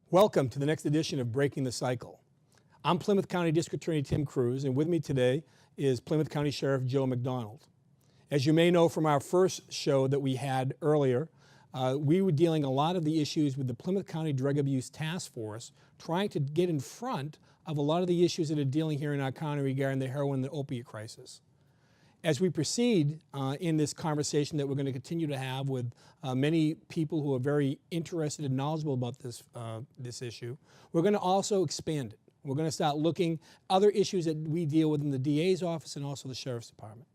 Welcome to the next edition of Breaking the Cycle. I'm Plymouth County District Attorney Tim Cruz, and with me today is Plymouth County Sheriff Joe McDonald. As you may know from our first show that we had earlier, we were dealing a lot of the issues with the Plymouth County Drug Abuse Task Force, trying to get in front of a lot of the issues that are dealing here in our county regarding the heroin and the opiate crisis. As we proceed in this conversation that we're going to continue to have with many people who are very interested and knowledgeable about this issue, we're going to also expand it. We're going to start looking other issues that we deal with in the DA's office and also the Sheriff's Department.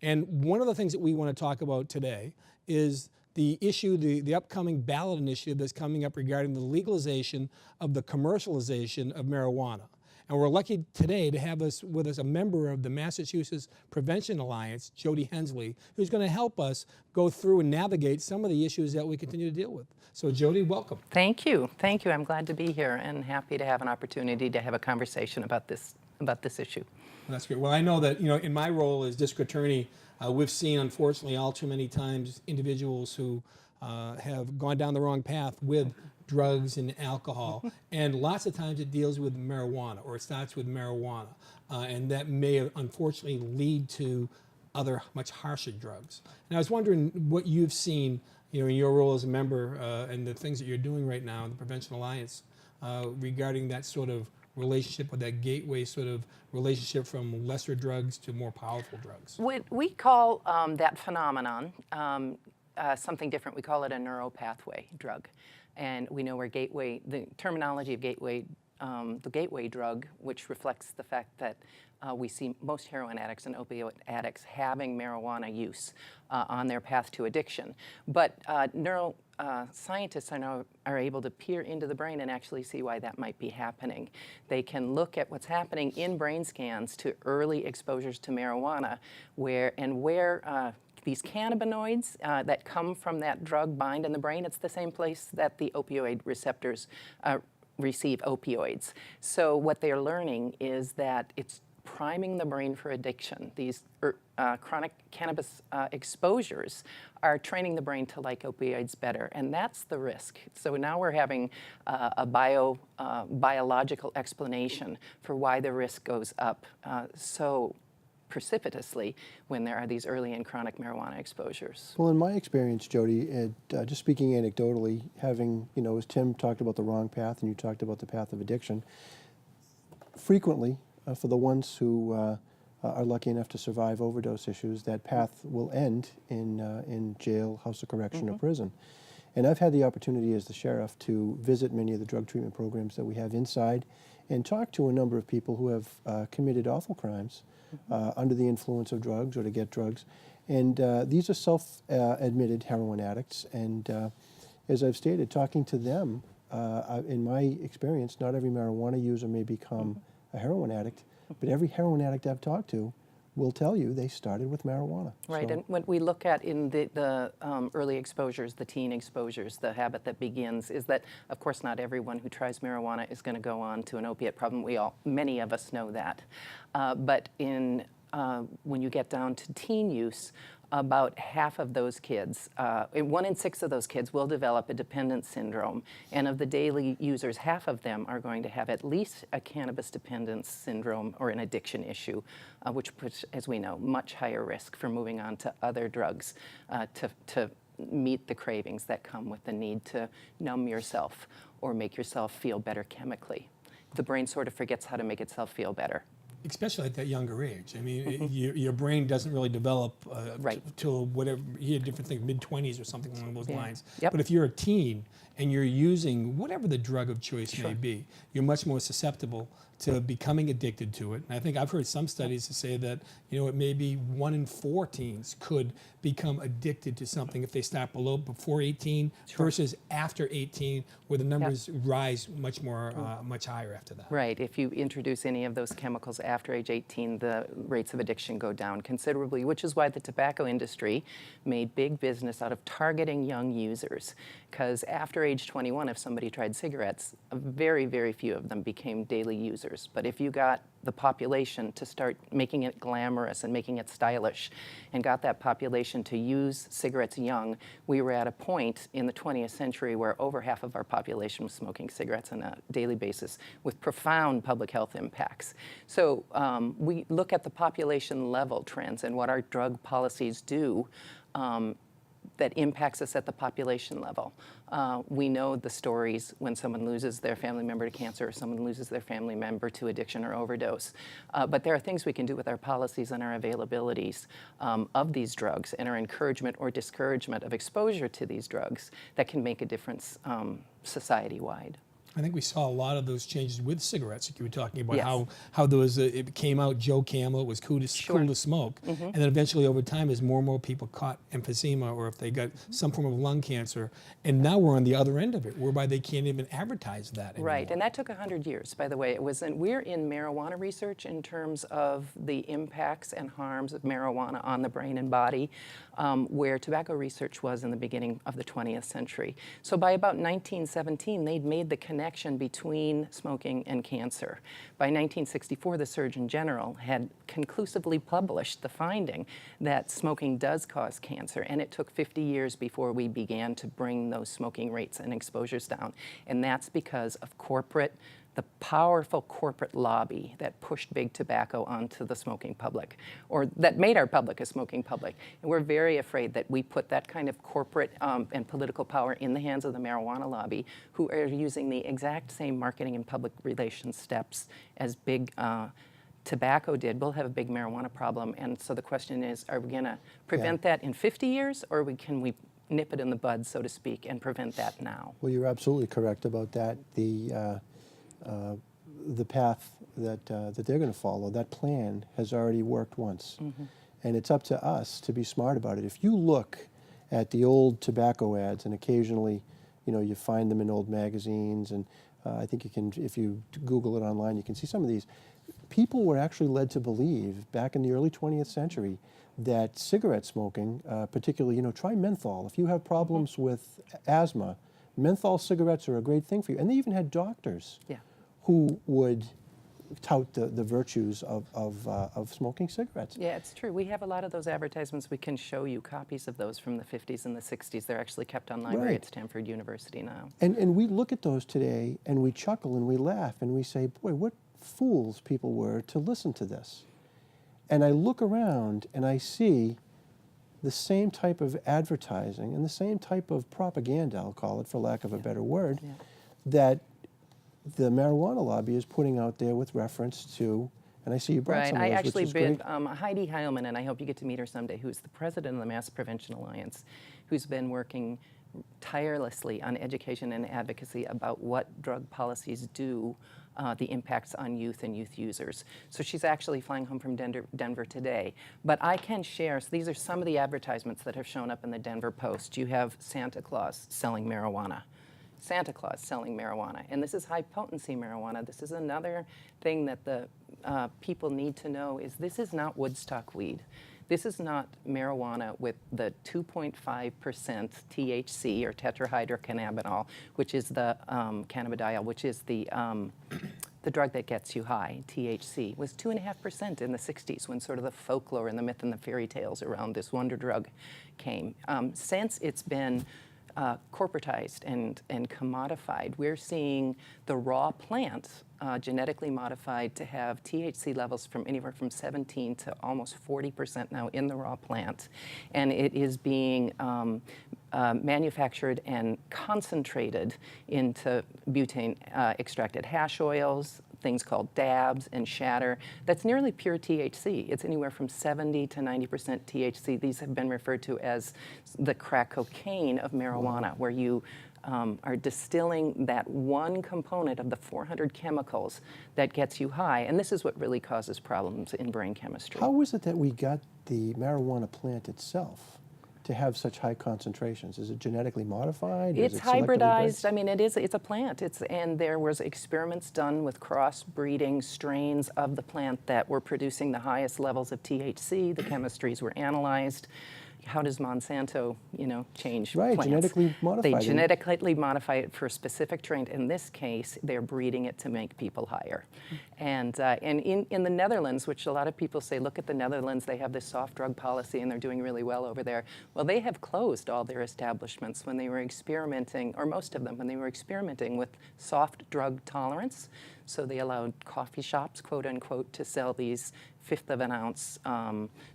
And one of the things that we want to talk about today is the issue, the upcoming ballot initiative that's coming up regarding the legalization of the commercialization of marijuana. And we're lucky today to have with us a member of the Massachusetts Prevention Alliance, Jody Hensley, who's going to help us go through and navigate some of the issues that we continue to deal with. So Jody, welcome. Thank you. Thank you. I'm glad to be here and happy to have an opportunity to have a conversation about this issue. Well, that's great. Well, I know that, in my role as district attorney, we've seen, unfortunately, all too many times individuals who have gone down the wrong path with drugs and alcohol, and lots of times it deals with marijuana, or it starts with marijuana, and that may unfortunately lead to other much harsher drugs. And I was wondering what you've seen, in your role as a member and the things that you're doing right now in the Prevention Alliance regarding that sort of relationship, with that gateway sort of relationship from lesser drugs to more powerful drugs. We call that phenomenon something different. We call it a neuropathway drug. And we know where the terminology of the gateway drug, which reflects the fact that we see most heroin addicts and opioid addicts having marijuana use on their path to addiction. But neuroscientists are able to peer into the brain and actually see why that might be happening. They can look at what's happening in brain scans to early exposures to marijuana, where these cannabinoids that come from that drug bind in the brain. It's the same place that the opioid receptors receive opioids. So what they're learning is that it's priming the brain for addiction. These chronic cannabis exposures are training the brain to like opioids better, and that's the risk. So now we're having a biological explanation for why the risk goes up so precipitously when there are these early and chronic marijuana exposures. Well, in my experience, Jody, just speaking anecdotally, having, as Tim talked about the wrong path and you talked about the path of addiction, frequently, for the ones who are lucky enough to survive overdose issues, that path will end in jail, house of correction, or prison. And I've had the opportunity as the sheriff to visit many of the drug treatment programs that we have inside and talk to a number of people who have committed awful crimes under the influence of drugs or to get drugs. And these are self-admitted heroin addicts. And as I've stated, talking to them, in my experience, not every marijuana user may become a heroin addict, but every heroin addict I've talked to will tell you they started with marijuana. Right, and what we look at in the early exposures, the teen exposures, the habit that begins is that, of course, not everyone who tries marijuana is going to go on to an opiate problem. Many of us know that. But when you get down to teen use, about half of those kids, 1 in 6 of those kids will develop a dependence syndrome. And of the daily users, half of them are going to have at least a cannabis dependence syndrome or an addiction issue, which puts, as we know, much higher risk for moving on to other drugs to meet the cravings that come with the need to numb yourself or make yourself feel better chemically. The brain sort of forgets how to make itself feel better. Especially at that younger age. I mean, your brain doesn't really develop till whatever, you had different things, mid-20s or something along those lines. Yep. But if you're a teen and you're using whatever the drug of choice may be, you're much more susceptible to becoming addicted to it. And I think I've heard some studies to say that, it may be 1 in 4 teens could become addicted to something if they start before 18 versus after 18, where the numbers rise much more, much higher after that. Right. If you introduce any of those chemicals after age 18, the rates of addiction go down considerably, which is why the tobacco industry made big business out of targeting young users. Because after age 21, if somebody tried cigarettes, very, very few of them became daily users. But if you got the population to start making it glamorous and making it stylish, and got that population to use cigarettes young, we were at a point in the 20th century where over half of our population was smoking cigarettes on a daily basis with profound public health impacts. So we look at the population level trends and what our drug policies do that impacts us at the population level. We know the stories when someone loses their family member to cancer or someone loses their family member to addiction or overdose. But there are things we can do with our policies and our availabilities of these drugs and our encouragement or discouragement of exposure to these drugs that can make a difference society-wide. I think we saw a lot of those changes with cigarettes. Like you were talking about Yes. how there was it came out Joe Camel, it was cool to smoke, and then eventually over time, as more and more people caught emphysema or if they got some form of lung cancer, and now we're on the other end of it, whereby they can't even advertise that anymore. Right, and that took 100 years, by the way. We're in marijuana research in terms of the impacts and harms of marijuana on the brain and body, where tobacco research was in the beginning of the 20th century. So by about 1917, they'd made the connection between smoking and cancer. By 1964, the Surgeon General had conclusively published the finding that smoking does cause cancer, and it took 50 years before we began to bring those smoking rates and exposures down. And that's because of the powerful corporate lobby that pushed big tobacco onto the smoking public, or that made our public a smoking public. And we're very afraid that we put that kind of corporate and political power in the hands of the marijuana lobby, who are using the exact same marketing and public relations steps as big tobacco did. We'll have a big marijuana problem. And so the question is, are we gonna prevent that in 50 years, or can we nip it in the bud, so to speak, and prevent that now? Well, you're absolutely correct about that. The path that they're going to follow, that plan has already worked once. And it's up to us to be smart about it. If you look at the old tobacco ads, and occasionally, you find them in old magazines, and I think you can, if you Google it online, you can see some of these. People were actually led to believe back in the early 20th century that cigarette smoking, particularly, try menthol. If you have problems with asthma, menthol cigarettes are a great thing for you. And they even had doctors who would tout the virtues of smoking cigarettes. Yeah, it's true. We have a lot of those advertisements. We can show you copies of those from the 50s and the 60s. They're actually kept on library at Stanford University now. And we look at those today and we chuckle and we laugh and we say, boy, what fools people were to listen to this. And I look around and I see the same type of advertising and the same type of propaganda, I'll call it for lack of a better word, that the marijuana lobby is putting out there with reference to, and I see you brought some of those, I actually which is been great. Heidi Heilman, and I hope you get to meet her someday, who's the president of the Mass Prevention Alliance, who's been working tirelessly on education and advocacy about what drug policies do, the impacts on youth and youth users. So she's actually flying home from Denver today. But I can share, so these are some of the advertisements that have shown up in the Denver Post. You have Santa Claus selling marijuana. Santa Claus selling marijuana. And this is high potency marijuana. This is another thing that the people need to know is this is not Woodstock weed. This is not marijuana with the 2.5% THC or tetrahydrocannabinol, which is the cannabidiol, which is the drug that gets you high. THC was 2.5% in the 60s when sort of the folklore and the myth and the fairy tales around this wonder drug came. Since it's been corporatized and commodified, we're seeing the raw plant genetically modified to have THC levels from anywhere from 17 to almost 40% now in the raw plant. And it is being manufactured and concentrated into butane extracted hash oils, things called dabs and shatter. That's nearly pure THC. It's anywhere from 70 to 90% THC. These have been referred to as the crack cocaine of marijuana, where you are distilling that one component of the 400 chemicals that gets you high. And this is what really causes problems in brain chemistry. How is it that we got the marijuana plant itself to have such high concentrations? Is it genetically modified? It's Is it selectively hybridized. bred? I mean, it's a plant. And there was experiments done with crossbreeding strains of the plant that were producing the highest levels of THC. The chemistries were analyzed. how does Monsanto, change Right, plants? genetically modify They them. genetically modify it for a specific trait. In this case, they're breeding it to make people higher. And in the Netherlands, which a lot of people say, look at the Netherlands, they have this soft drug policy and they're doing really well over there. Well, they have closed all their establishments when they were experimenting, or most of them, when they were experimenting with soft drug tolerance. So they allowed coffee shops, quote unquote, to sell these fifth of an ounce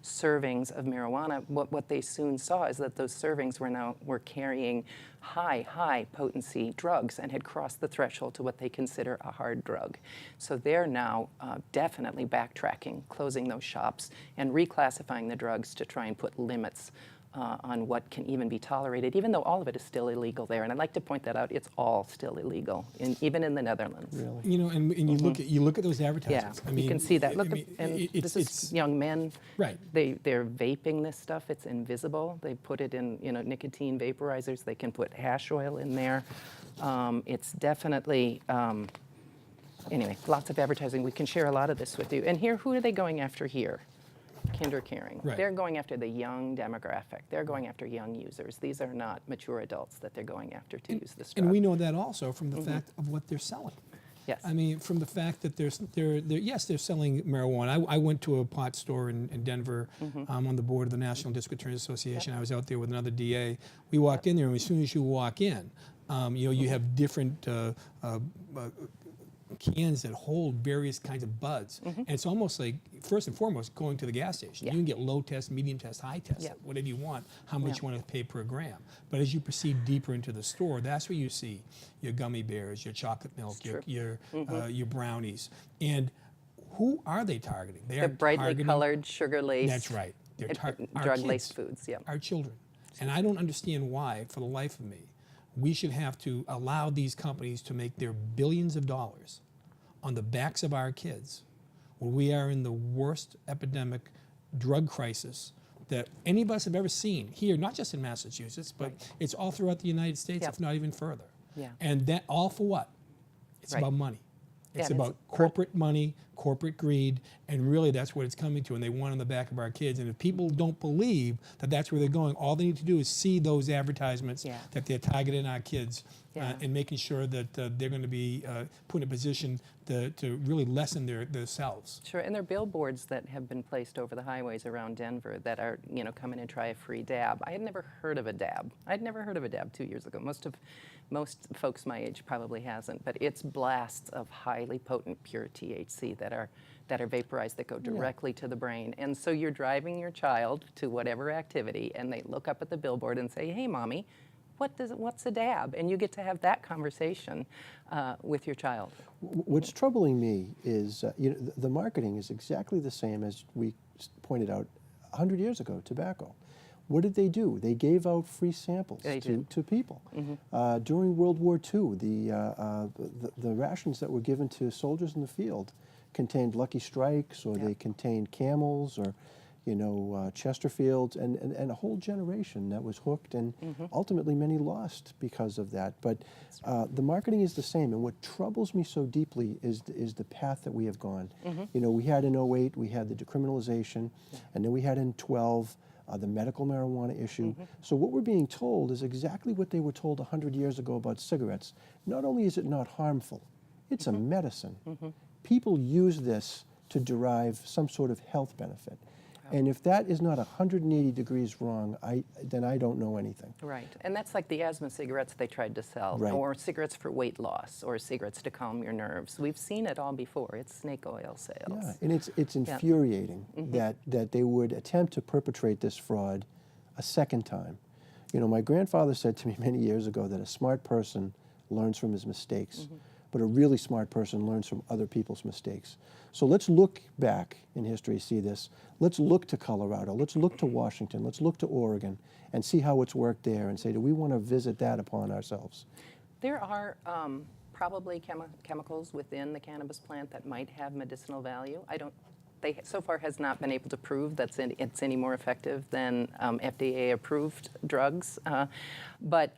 servings of marijuana. What they soon saw is that those servings were carrying high potency drugs and had crossed the threshold to what they consider a hard drug. So they're now definitely backtracking, closing those shops, and reclassifying the drugs to try and put limits on what can even be tolerated, even though all of it is still illegal there. And I'd like to point that out. It's all still illegal, even in the Netherlands. Really? And you look at those advertisements. Yeah, you can see that. Look, this is young men. Right. They're vaping this stuff. It's invisible. They put it in, nicotine vaporizers. They can put hash oil in there. It's definitely, anyway, lots of advertising. We can share a lot of this with you. And here, who are they going after here? Kinder Caring. Right. They're going after the young demographic. They're going after young users. These are not mature adults that they're going after to use this drug. And we know that also from the fact of what they're selling. Yes. I mean, from the fact that they're selling marijuana. I went to a pot store in Denver. I'm on the board of the National District Attorneys Association. I was out there with another DA. We walked in there, and as soon as you walk in, you have different cans that hold various kinds of buds. And it's almost like, first and foremost, going to the gas station. Yeah. You can get low test, medium test, high test, Yeah. whatever you want, how much Yeah. you want to pay per gram. But as you proceed deeper into the store, that's where you see your gummy bears, your chocolate milk, your brownies. And who are they targeting? They're brightly targeting, colored, sugar-laced. That's right. They're our drug-laced kids, foods. Yeah. our children. And I don't understand why, for the life of me, we should have to allow these companies to make their billions of dollars on the backs of our kids when we are in the worst epidemic drug crisis that any of us have ever seen here, not just in Massachusetts, but it's all throughout the United States, Yep. if not even further. Yeah. And that all for what? It's Right. about money. It's Yeah, about corporate money, corporate greed, and really that's what it's coming to, and they want on the back of our kids. And if people don't believe that that's where they're going, all they need to do is see those advertisements Yeah. that they're targeting our kids Yeah. and making sure that they're going to be put in a position to really lessen themselves. Sure, and there are billboards that have been placed over the highways around Denver that are, come in and try a free dab. I had never heard of a dab. I'd never heard of a dab 2 years ago. Most folks my age probably hasn't, but it's blasts of highly potent pure THC that are vaporized, that go directly to the brain. And so you're driving your child to whatever activity, and they look up at the billboard and say, "Hey, mommy, what's a dab?" And you get to have that conversation with your child. What's troubling me is the marketing is exactly the same as we pointed out 100 years ago, tobacco. What did they do? They gave out free samples to people. During World War II, the rations that were given to soldiers in the field contained Lucky Strikes, or they contained Camels, or Chesterfields, and a whole generation that was hooked, and ultimately many lost because of that. But the marketing is the same, and what troubles me so deeply is the path that we have gone. We had in 08, we had the decriminalization, and then we had in 12, the medical marijuana issue. So what we're being told is exactly what they were told 100 years ago about cigarettes. Not only is it not harmful, it's a medicine. People use this to derive some sort of health benefit. And if that is not 180 degrees wrong, then I don't know anything. Right, and that's like the asthma cigarettes they tried to sell, Right. or cigarettes for weight loss, or cigarettes to calm your nerves. We've seen it all before. It's snake oil sales. Yeah, and it's infuriating that they would attempt to perpetrate this fraud a second time. My grandfather said to me many years ago that a smart person learns from his mistakes, but a really smart person learns from other people's mistakes. So let's look back in history, see this. Let's look to Colorado, let's look to Washington, let's look to Oregon, and see how it's worked there, and say, do we want to visit that upon ourselves? There are probably chemicals within the cannabis plant that might have medicinal value. They so far has not been able to prove that it's any more effective than FDA-approved drugs. But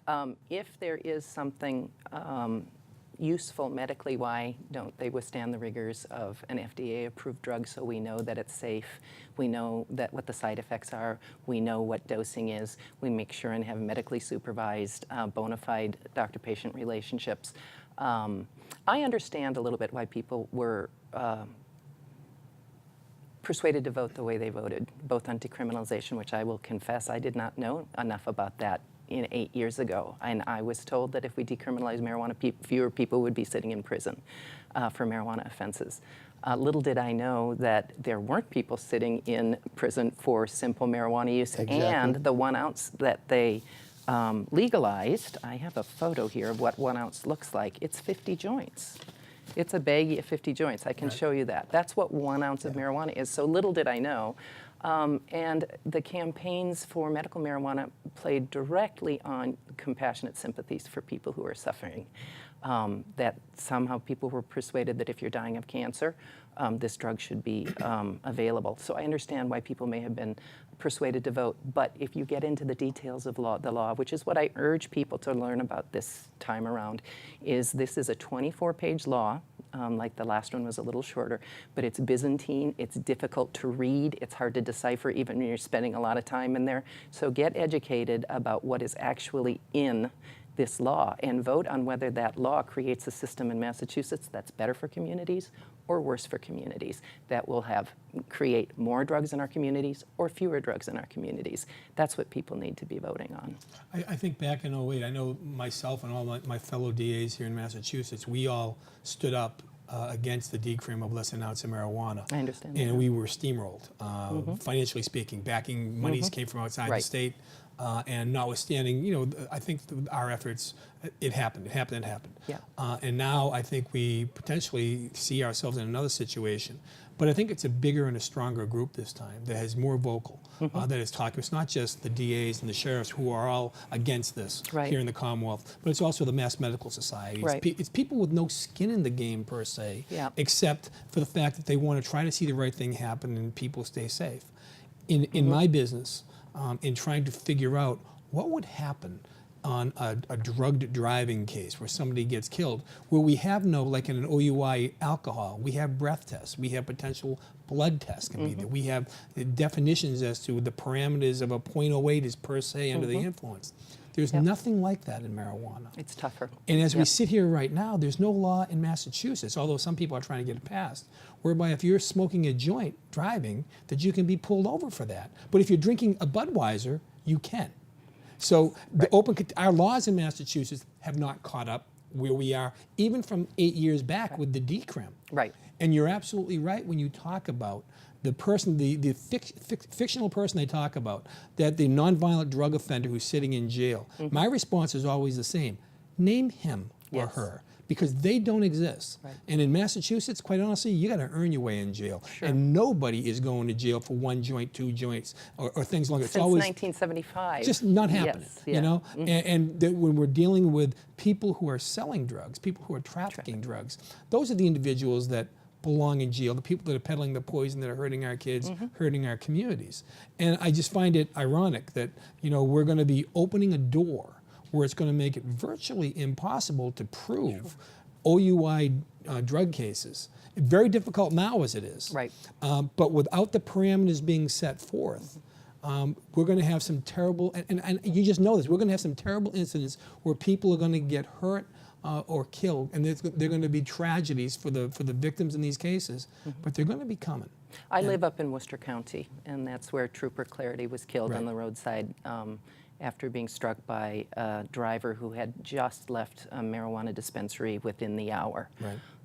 if there is something useful medically? Why don't they withstand the rigors of an FDA-approved drug so we know that it's safe? We know that what the side effects are. We know what dosing is. We make sure and have medically supervised, bona fide doctor-patient relationships. I understand a little bit why people were persuaded to vote the way they voted, both on decriminalization, which I will confess I did not know enough about that 8 years ago. And I was told that if we decriminalized marijuana, fewer people would be sitting in prison for marijuana offenses. Little did I know that there weren't people sitting in prison for simple marijuana use. Exactly. And the 1 ounce that they legalized, I have a photo here of what 1 ounce looks like. It's 50 joints. It's a baggie of 50 joints. I can show you that. That's what 1 ounce of marijuana is. So little did I know. And the campaigns for medical marijuana played directly on compassionate sympathies for people who are suffering. That somehow people were persuaded that if you're dying of cancer, this drug should be available. So I understand why people may have been persuaded to vote. But if you get into the details of the law, which is what I urge people to learn about this time around, this is a 24-page law. Like the last one was a little shorter, but it's Byzantine, it's difficult to read, it's hard to decipher even when you're spending a lot of time in there. So get educated about what is actually in this law and vote on whether that law creates a system in Massachusetts that's better for communities or worse for communities, that will create more drugs in our communities or fewer drugs in our communities. That's what people need to be voting on. I think back in '08, I know myself and all my fellow DAs here in Massachusetts, we all stood up against the decrim of less than an ounce of marijuana. I understand. And we were steamrolled, financially speaking. Backing monies came from outside the state. And notwithstanding, I think our efforts, it happened. Yeah. And now I think we potentially see ourselves in another situation. But I think it's a bigger and a stronger group this time that is more vocal, that is talking. It's not just the DAs and the sheriffs who are all against this here in the Commonwealth, but it's also the mass medical society. It's people with no skin in the game per se, except for the fact that they want to try to see the right thing happen and people stay safe. In my business, in trying to figure out what would happen on a drugged driving case where somebody gets killed, where we have no, like in an OUI alcohol, we have breath tests, we have potential blood tests can be there, we have definitions as to the parameters of a .08 is per se under the influence. There's nothing like that in marijuana. It's tougher. And as we sit here right now, there's no law in Massachusetts, although some people are trying to get it passed, whereby if you're smoking a joint driving, that you can be pulled over for that. But if you're drinking a Budweiser, you can. So our laws in Massachusetts have not caught up where we are, even from 8 years back with the decrim. Right. And you're absolutely right when you talk about the person, the fictional person they talk about, that the nonviolent drug offender who's sitting in jail. My response is always the same. Name him or her, because they don't exist. And in Massachusetts, quite honestly, you got to earn your way in jail. And nobody is going to jail for 1 joint, 2 joints, or things like that. It's always 1975. just not happening, you know? And when we're dealing with people who are selling drugs, people who are trafficking drugs, those are the individuals that belong in jail, the people that are peddling the poison that are hurting our kids, hurting our communities. And I just find it ironic that, we're going to be opening a door where it's going to make it virtually impossible to prove OUI drug cases. Very difficult now as it is. Right. But without the parameters being set forth, we're going to have some terrible, and you just know this, we're going to have some terrible incidents where people are going to get hurt or killed, and they're going to be tragedies for the victims in these cases, but they're going to be coming. I live up in Worcester County, and that's where Trooper Clarity was killed on the roadside after being struck by a driver who had just left a marijuana dispensary within the hour,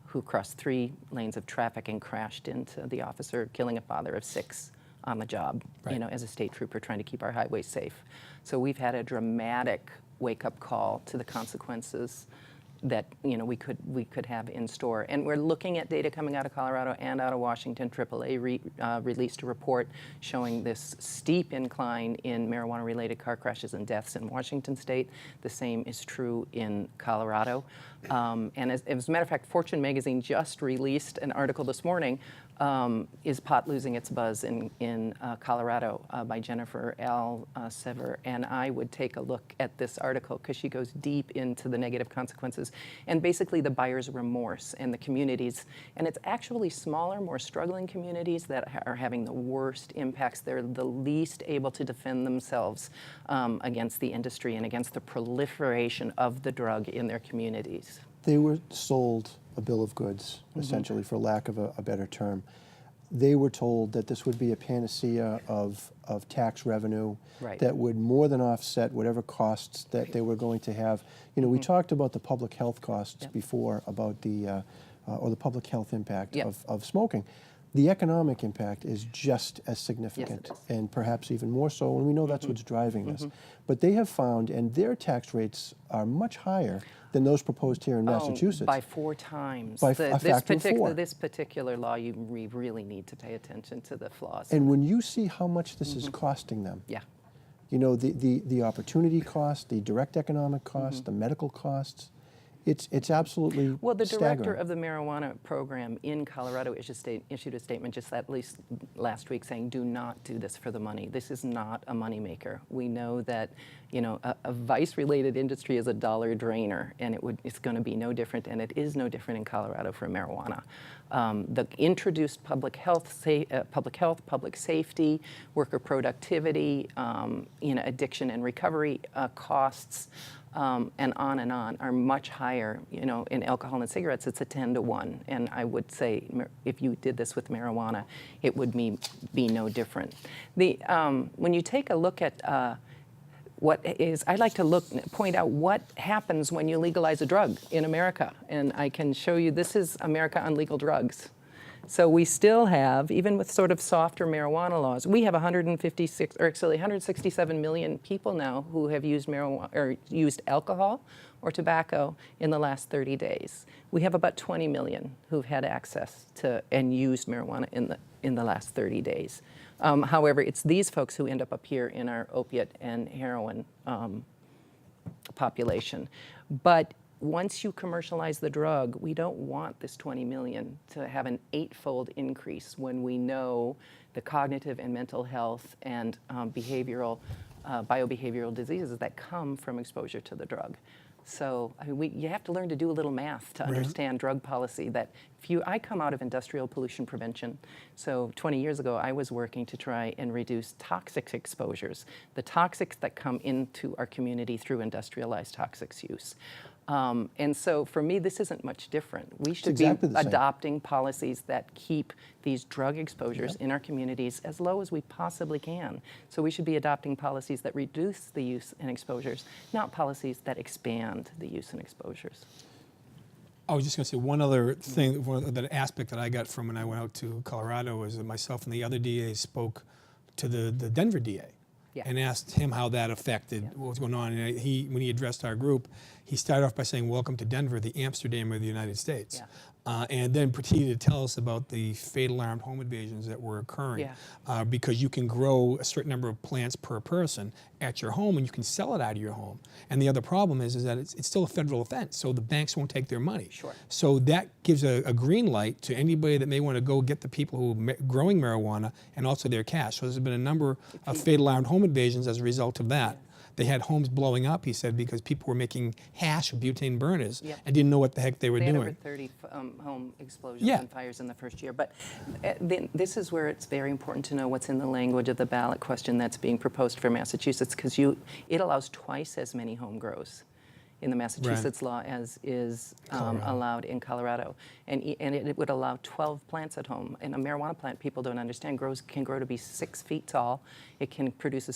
who crossed 3 lanes of traffic and crashed into the officer, killing a father of 6 on the job, as a state trooper trying to keep our highways safe. So we've had a dramatic wake-up call to the consequences that we could have in store. And we're looking at data coming out of Colorado and out of Washington. AAA released a report showing this steep incline in marijuana-related car crashes and deaths in Washington state. The same is true in Colorado. And as a matter of fact, Fortune magazine just released an article this morning Is Pot Losing Its Buzz in Colorado by Jennifer L. Sever. And I would take a look at this article because she goes deep into the negative consequences and basically the buyer's remorse and the communities. And it's actually smaller, more struggling communities that are having the worst impacts. They're the least able to defend themselves against the industry and against the proliferation of the drug in their communities. They were sold a bill of goods, essentially, for lack of a better term. They were told that this would be a panacea of tax revenue Right. that would more than offset whatever costs that they were going to have. You know, we talked about the public health costs before, about the, or the public health impact of smoking. The economic impact is just as significant, and perhaps even more so, and we know that's what's driving this. But they have found, and their tax rates are much higher than those proposed here in Massachusetts. By 4 times. By a factor of 4. This particular law, we really need to pay attention to the flaws. And when you see how much this is costing them, you know, the opportunity cost, the direct economic cost, the medical costs, it's absolutely Well, the director staggering. of the marijuana program in Colorado issued a statement just at least last week saying, do not do this for the money. This is not a moneymaker. We know that, you know, a vice-related industry is a dollar drainer, and it's going to be no different, and it is no different in Colorado for marijuana. The introduced public health, public safety, worker productivity, you know, addiction and recovery costs, and on are much higher. You know, in alcohol and cigarettes, it's a 10 to 1. And I would say if you did this with marijuana, it would be no different. When you take a look at I'd like to point out what happens when you legalize a drug in America. And I can show you, this is America on legal drugs. So we still have, even with sort of softer marijuana laws, we have 167 million people now who have used marijuana or used alcohol or tobacco in the last 30 days. We have about 20 million who've had access to and used marijuana in the last 30 days. However, it's these folks who end up here in our opiate and heroin population. But once you commercialize the drug, we don't want this 20 million to have an 8-fold increase when we know the cognitive and mental health and biobehavioral diseases that come from exposure to the drug. So I mean, you have to learn to do a little math to understand drug policy. That I come out of industrial pollution prevention. So 20 years ago, I was working to try and reduce toxic exposures, the toxics that come into our community through industrialized toxics use. And so for me, this isn't much different. We should be adopting policies that keep these drug exposures in our communities as low as we possibly can. So we should be adopting policies that reduce the use and exposures, not policies that expand the use and exposures. I was just going to say one other thing, that aspect that I got from when I went out to Colorado was that myself and the other DAs spoke to the Denver DA. And asked him how that affected what was going on. And when he addressed our group, he started off by saying, "Welcome to Denver, the Amsterdam of the United States." And then proceeded to tell us about the fatal armed home invasions that were occurring because you can grow a certain number of plants per person at your home and you can sell it out of your home. And the other problem is that it's still a federal offense, so the banks won't take their money. So that gives a green light to anybody that may want to go get the people who are growing marijuana and also their cash. So there's been a number of fatal armed home invasions as a result of that. They had homes blowing up, he said, because people were making hash of butane burners and didn't know what the heck they were doing. They had over 30 home explosions and fires in the first year. But this is where it's very important to know what's in the language of the ballot question that's being proposed for Massachusetts, because it allows twice as many home grows in the Massachusetts law as is allowed in Colorado. And it would allow 12 plants at home. And a marijuana plant, people don't understand, can grow to be 6 feet tall. It can produce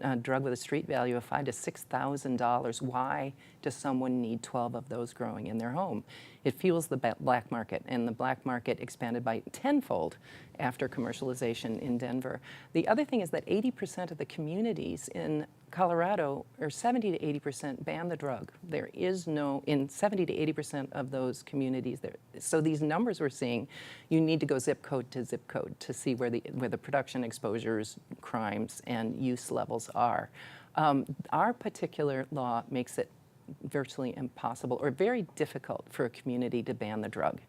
a drug with a street value of $5,000 to $6,000. Why does someone need 12 of those growing in their home? It fuels the black market, and the black market expanded by tenfold after commercialization in Denver. The other thing is that 80% of the communities in Colorado, or 70 to 80%, ban the drug. There is in 70 to 80% of those communities. So these numbers we're seeing, you need to go zip code to see where the production exposures, crimes, and use levels are. Our particular law makes it virtually impossible or very difficult for a community to ban the drug.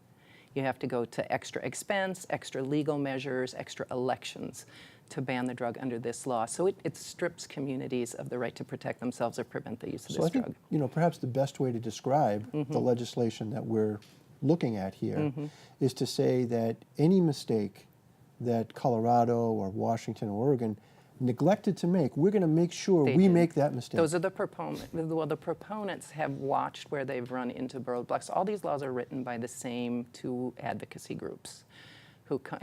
You have to go to extra expense, extra legal measures, extra elections to ban the drug under this law. So it strips communities of the right to protect themselves or prevent the use of So this I think, drug. perhaps the best way to describe the legislation that we're looking at here is to say that any mistake that Colorado or Washington or Oregon neglected to make, we're going to make sure They we do. make that mistake. Those are the proponents. Well, the proponents have watched where they've run into roadblocks. All these laws are written by the same two advocacy groups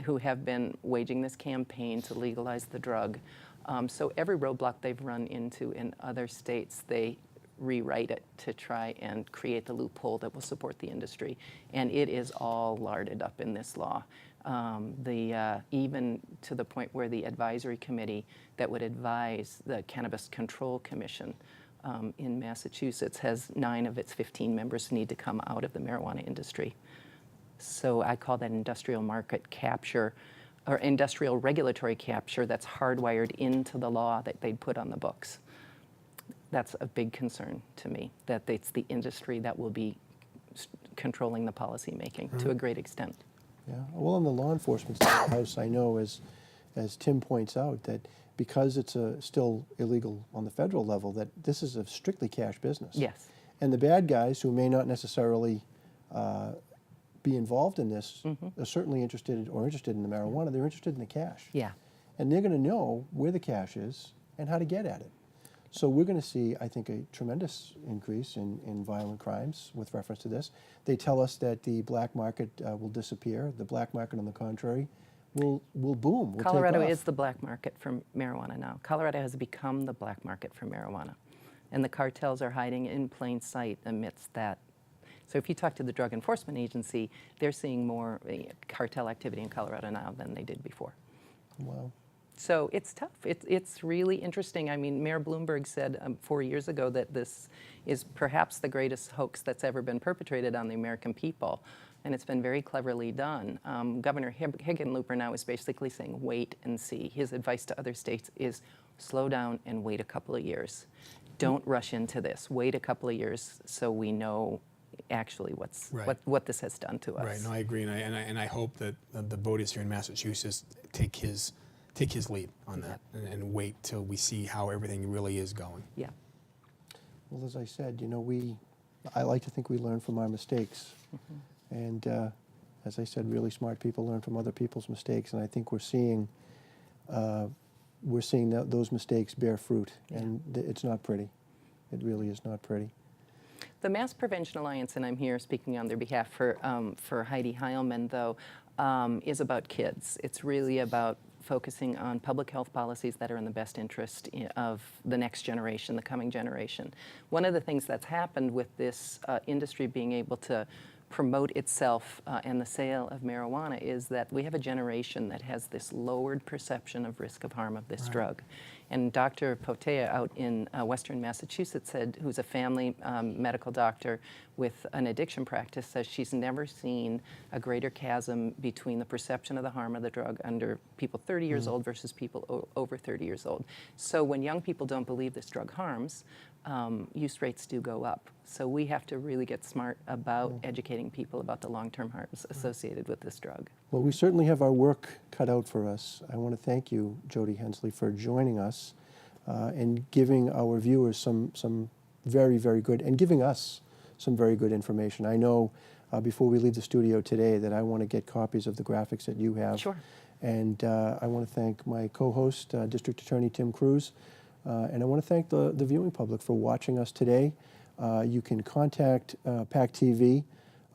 who have been waging this campaign to legalize the drug. So every roadblock they've run into in other states, they rewrite it to try and create the loophole that will support the industry. And it is all larded up in this law. Even to the point where the advisory committee that would advise the Cannabis Control Commission in Massachusetts has 9 of its 15 members need to come out of the marijuana industry. So I call that industrial market capture or industrial regulatory capture that's hardwired into the law that they'd put on the books. That's a big concern to me, that it's the industry that will be controlling the policy making to a great extent. Yeah. Well, on the law enforcement side of the house, I know, as Tim points out, that because it's still illegal on the federal level, that this is a strictly cash business. Yes. And the bad guys who may not necessarily be involved in this are certainly interested in the marijuana. They're interested in the cash. Yeah. And they're going to know where the cash is and how to get at it. So we're going to see, I think, a tremendous increase in violent crimes with reference to this. They tell us that the black market will disappear. The black market, on the contrary, will boom. Will Colorado take off. is the black market for marijuana now. Colorado has become the black market for marijuana. And the cartels are hiding in plain sight amidst that. So if you talk to the Drug Enforcement Agency, they're seeing more cartel activity in Colorado now than they did before. Wow. So it's tough. It's really interesting. I mean, Mayor Bloomberg said 4 years ago that this is perhaps the greatest hoax that's ever been perpetrated on the American people. And it's been very cleverly done. Governor Hickenlooper now is basically saying, wait and see. His advice to other states is slow down and wait a couple of years. Don't rush into this. Wait a couple of years so we know actually what this has done to us. Right. No, I agree, and I hope that the voters here in Massachusetts take his lead on that and wait till we see how everything really is going. Yeah. Well, as I said, I like to think we learn from our mistakes. And as I said, really smart people learn from other people's mistakes, and I think we're seeing that those mistakes bear fruit, and it's not pretty. It really is not pretty. The Mass Prevention Alliance, and I'm here speaking on their behalf for Heidi Heilman, though, is about kids. It's really about focusing on public health policies that are in the best interest of the next generation, the coming generation. One of the things that's happened with this industry being able to promote itself and the sale of marijuana is that we have a generation that has this lowered perception of risk of harm of this drug. And Dr. Potea out in Western Massachusetts said, who's a family medical doctor with an addiction practice, says she's never seen a greater chasm between the perception of the harm of the drug under people 30 years old versus people over 30 years old. So when young people don't believe this drug harms, use rates do go up. So we have to really get smart about educating people about the long-term harms associated with this drug. Well, we certainly have our work cut out for us. I want to thank you, Jody Hensley, for joining us and giving our viewers some very, very good, and giving us some very good information. I know before we leave the studio today that I want to get copies of the graphics that you have. Sure. And I want to thank my co-host, District Attorney Tim Cruz, and I want to thank the viewing public for watching us today. You can contact PAC TV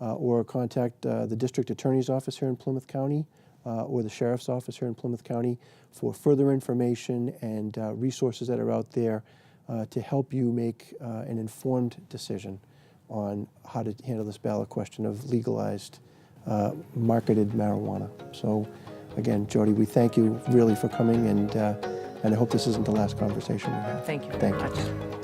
or contact the District Attorney's Office here in Plymouth County or the Sheriff's Office here in Plymouth County for further information and resources that are out there to help you make an informed decision on how to handle this ballot question of legalized marketed marijuana. So again, Jody, we thank you really for coming, and I hope this isn't the last conversation we have. Thank you very Thank much. you.